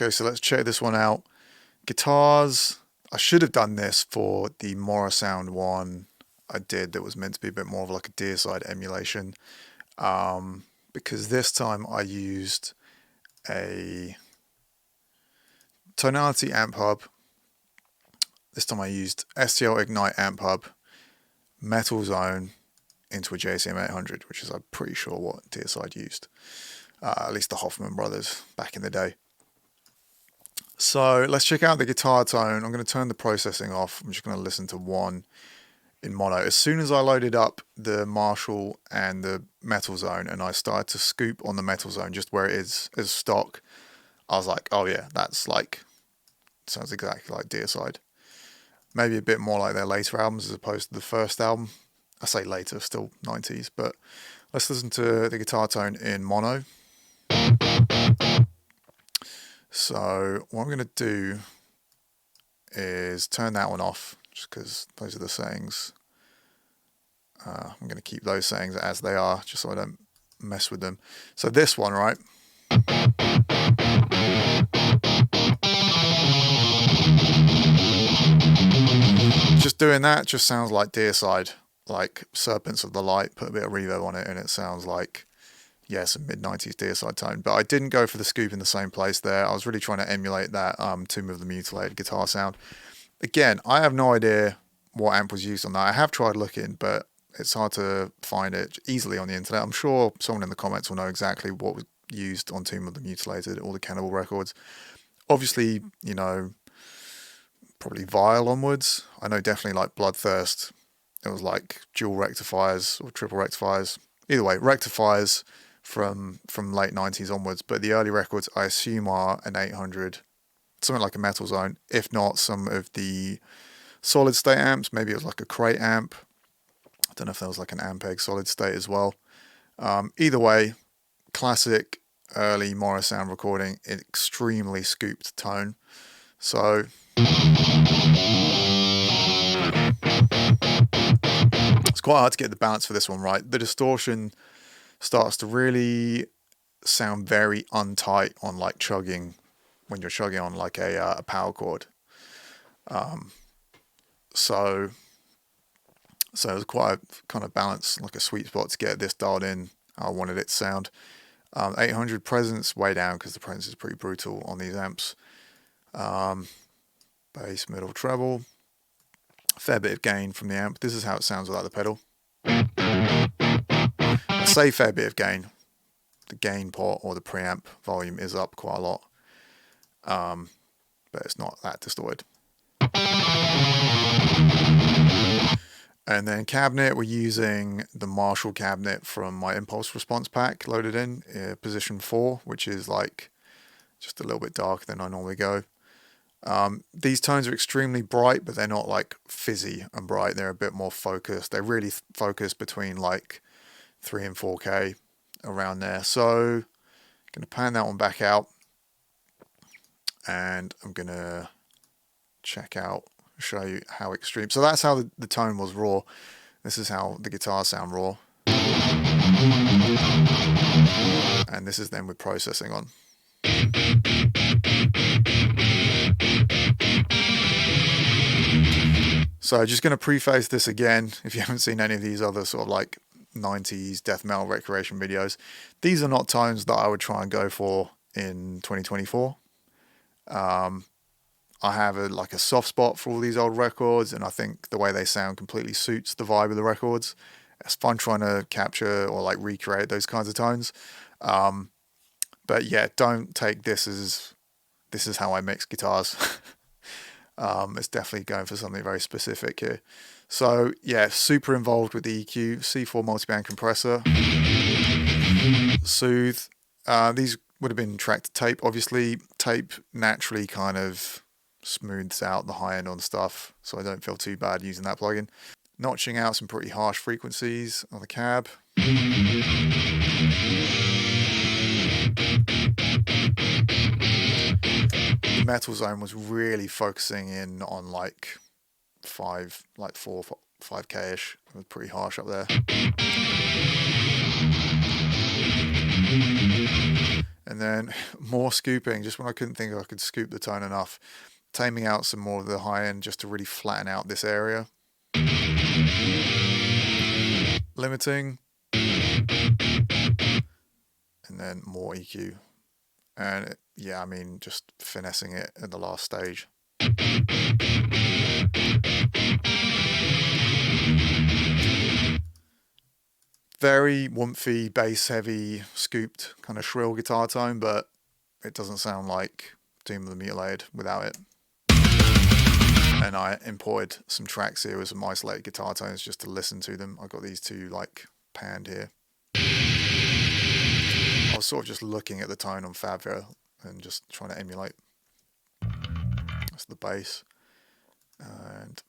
Okay, so let's check this one out. Guitars, I should have done this for the Morrisound one I did that was meant to be a bit more of like a Deicide emulation. Because this time I used a tonality amp hub. This time I used STL Ignite amp hub, Metal Zone into a JCM 800, which is I'm pretty sure what Deicide used. At least the Hoffman brothers back in the day. So let's check out the guitar tone. I'm going to turn the processing off. I'm just going to listen to one in mono. As soon as I loaded up the Marshall and the Metal Zone and I started to scoop on the Metal Zone just where it is as stock, I was like, oh yeah, that's like, sounds exactly like Deicide. Maybe a bit more like their later albums as opposed to the first album. I say later, still 90s, but let's listen to the guitar tone in mono. So what I'm going to do is turn that one off, just because those are the settings. I'm going to keep those settings as they are, just so I don't mess with them. So this one, right? Just doing that just sounds like Deicide, like Serpents of the Light. Put a bit of reverb on it and it sounds like, yeah, some mid-90s Deicide tone. But I didn't go for the scoop in the same place there. I was really trying to emulate that Tomb of the Mutilated guitar sound. Again, I have no idea what amp was used on that. I have tried looking, but it's hard to find it easily on the internet. I'm sure someone in the comments will know exactly what was used on Tomb of the Mutilated, all the Cannibal records. Obviously, you know, probably Vile onwards. I know definitely like Bloodthirst. It was like dual rectifiers or triple rectifiers. Either way, rectifiers from late 90s onwards. But the early records, I assume, are an 800, something like a Metal Zone. If not, some of the solid state amps. Maybe it was like a crate amp. I don't know if there was like an Ampeg solid state as well. Either way, classic early Morrisound recording, extremely scooped tone. So it's quite hard to get the balance for this one right. The distortion starts to really sound very untight on like chugging, when you're chugging on like a power chord. So it was quite a kind of balance, like a sweet spot to get this dialed in. I wanted it to sound. 800 presence way down because the presence is pretty brutal on these amps. Bass, middle, treble. A fair bit of gain from the amp. This is how it sounds without the pedal. I say fair bit of gain. The gain pot or the preamp volume is up quite a lot. But it's not that distorted. And then cabinet, we're using the Marshall cabinet from my impulse response pack loaded in position 4, which is like just a little bit darker than I normally go. These tones are extremely bright, but they're not like fizzy and bright. They're a bit more focused. They're really focused between like 3 and 4K around there. So I'm going to pan that one back out and I'm going to check out, show you how extreme. So that's how the tone was raw. This is how the guitars sound raw. And this is then with processing on. So just going to preface this again, if you haven't seen any of these other sort of like 90s death metal recreation videos, these are not tones that I would try and go for in 2024. I have like a soft spot for all these old records, and I think the way they sound completely suits the vibe of the records. It's fun trying to capture or like recreate those kinds of tones. But yeah, don't take this as this is how I mix guitars. It's definitely going for something very specific here. So yeah, super involved with the EQ, C4 multiband compressor, Soothe. These would have been tracked to tape. Obviously, tape naturally kind of smooths out the high end on stuff, so I don't feel too bad using that plugin. Notching out some pretty harsh frequencies on the cab. The Metal Zone was really focusing in on like 5K-ish. It was pretty harsh up there. And then more scooping, just when I couldn't think I could scoop the tone enough. Taming out some more of the high end just to really flatten out this area. Limiting. And then more EQ. And yeah, I mean, just finessing it at the last stage. Very woomphy, bass heavy, scooped, kind of shrill guitar tone, but it doesn't sound like Doom of the Mutilated without it. And I imported some tracks here with some isolated guitar tones just to listen to them. I got these two like panned here. I was sort of just looking at the tone on Fabville and just trying to emulate. That's the bass. And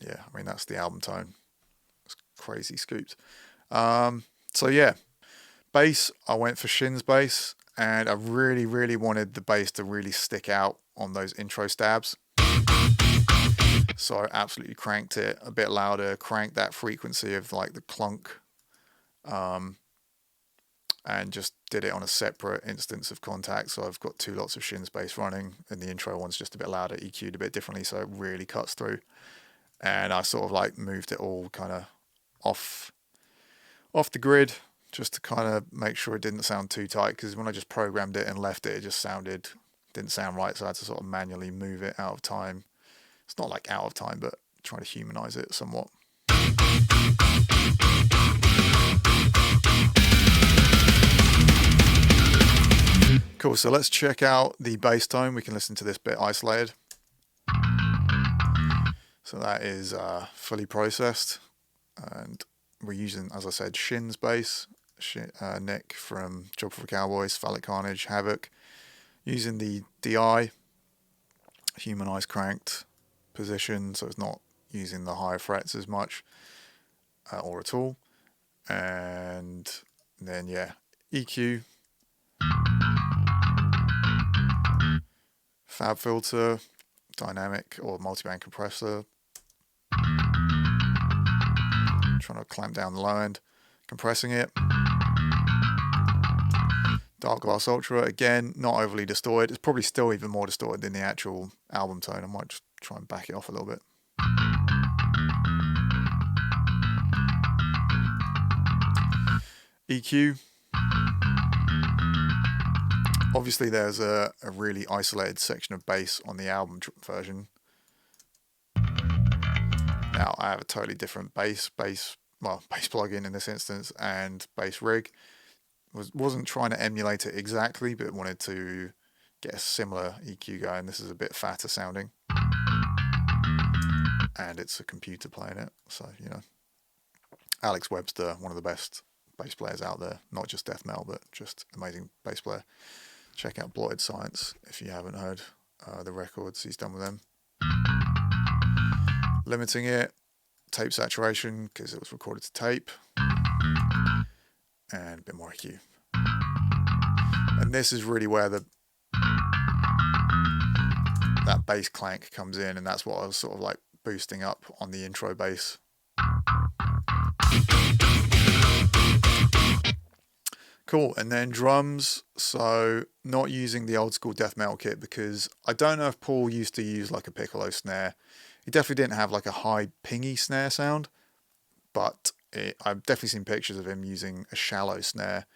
yeah, I mean, that's the album tone. It's crazy scooped. So yeah, bass, I went for Shin's bass, and I really, really wanted the bass to really stick out on those intro stabs. So I absolutely cranked it a bit louder, cranked that frequency of like the clunk, and just did it on a separate instance of Contact. So I've got two lots of Shin's bass running, and the intro one's just a bit louder, EQ'd a bit differently, so it really cuts through. And I sort of like moved it all kind of off the grid, just to kind of make sure it didn't sound too tight, because when I just programmed it and left it, it just didn't sound right, so I had to sort of manually move it out of time. It's not like out of time, but try to humanize it somewhat. Cool, so let's check out the bass tone. We can listen to this bit isolated. So that is fully processed, and we're using, as I said, Shin's bass, Nick from Job for Cowboys, Phallic Carnage, Havoc, using the DI, humanized cranked position, so it's not using the higher frets as much or at all. And then yeah, EQ, fab filter, dynamic or multiband compressor, trying to clamp down the low end, compressing it. Dark Glass Ultra, again, not overly distorted. It's probably still even more distorted than the actual album tone. I might just try and back it off a little bit. EQ. Obviously there's a really isolated section of bass on the album version. Now I have a totally different bass plugin in this instance, and bass rig. Wasn't trying to emulate it exactly, but wanted to get a similar EQ going. This is a bit fatter sounding, and it's a computer playing it, so you know. Alex Webster, one of the best bass players out there, not just death metal, but just amazing bass player. Check out Blotted Science if you haven't heard the records he's done with them. Limiting it, tape saturation because it was recorded to tape, and a bit more EQ. And this is really where that bass clank comes in, and that's what I was sort of like boosting up on the intro bass. Cool, and then drums, so not using the old school death metal kit, because I don't know if Paul used to use like a piccolo snare. He definitely didn't have like a high pingy snare sound, but I've definitely seen pictures of him using a shallow snare.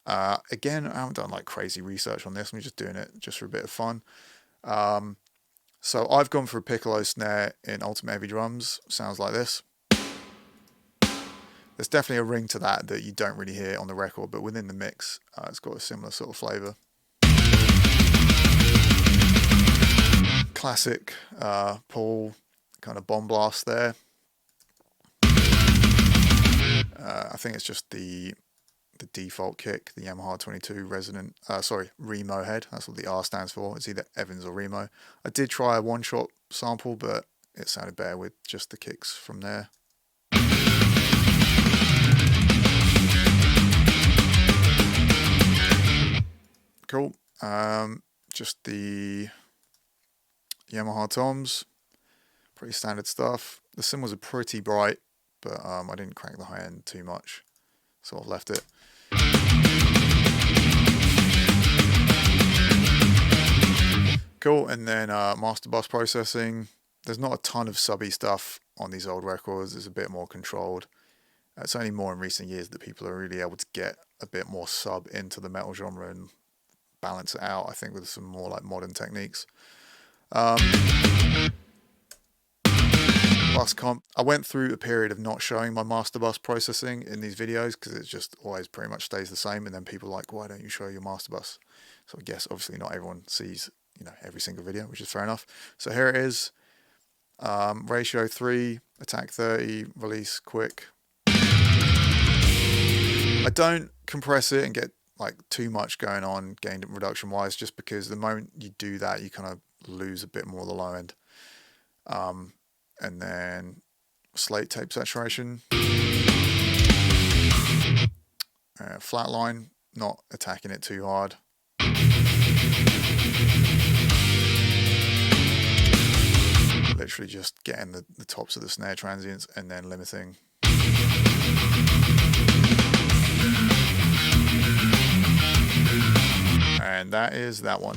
Again, I haven't done like crazy research on this, I'm just doing it just for a bit of fun. So I've gone for a piccolo snare in Ultimate Heavy Drums, sounds like this. There's definitely a ring to that you don't really hear on the record, but within the mix, it's got a similar sort of flavour. Classic Paul kind of bomb blast there. I think it's just the default kick, the Yamaha 22 Remo head. That's what the R stands for. It's either Evans or Remo. I did try a one-shot sample, but it sounded better with just the kicks from there. Cool. Just the Yamaha toms, pretty standard stuff. The cymbals are pretty bright, but I didn't crank the high end too much. so I've left it. Cool, and then master bus processing. There's not a ton of subby stuff on these old records. It's a bit more controlled. It's only more in recent years that people are really able to get a bit more sub into the metal genre and balance it out, I think, with some more like modern techniques. Bus comp. I went through a period of not showing my master bus processing in these videos because it just always pretty much stays the same, and then people are like, why don't you show your master bus? So I guess obviously not everyone sees, you know, every single video, which is fair enough. So here it is. Ratio 3, attack 30, release quick. I don't compress it and get like too much going on gain reduction wise, just because the moment you do that you kind of lose a bit more of the low end. And then slate tape saturation, flatline, not attacking it too hard. Literally just getting the tops of the snare transients and then limiting. And that is that one.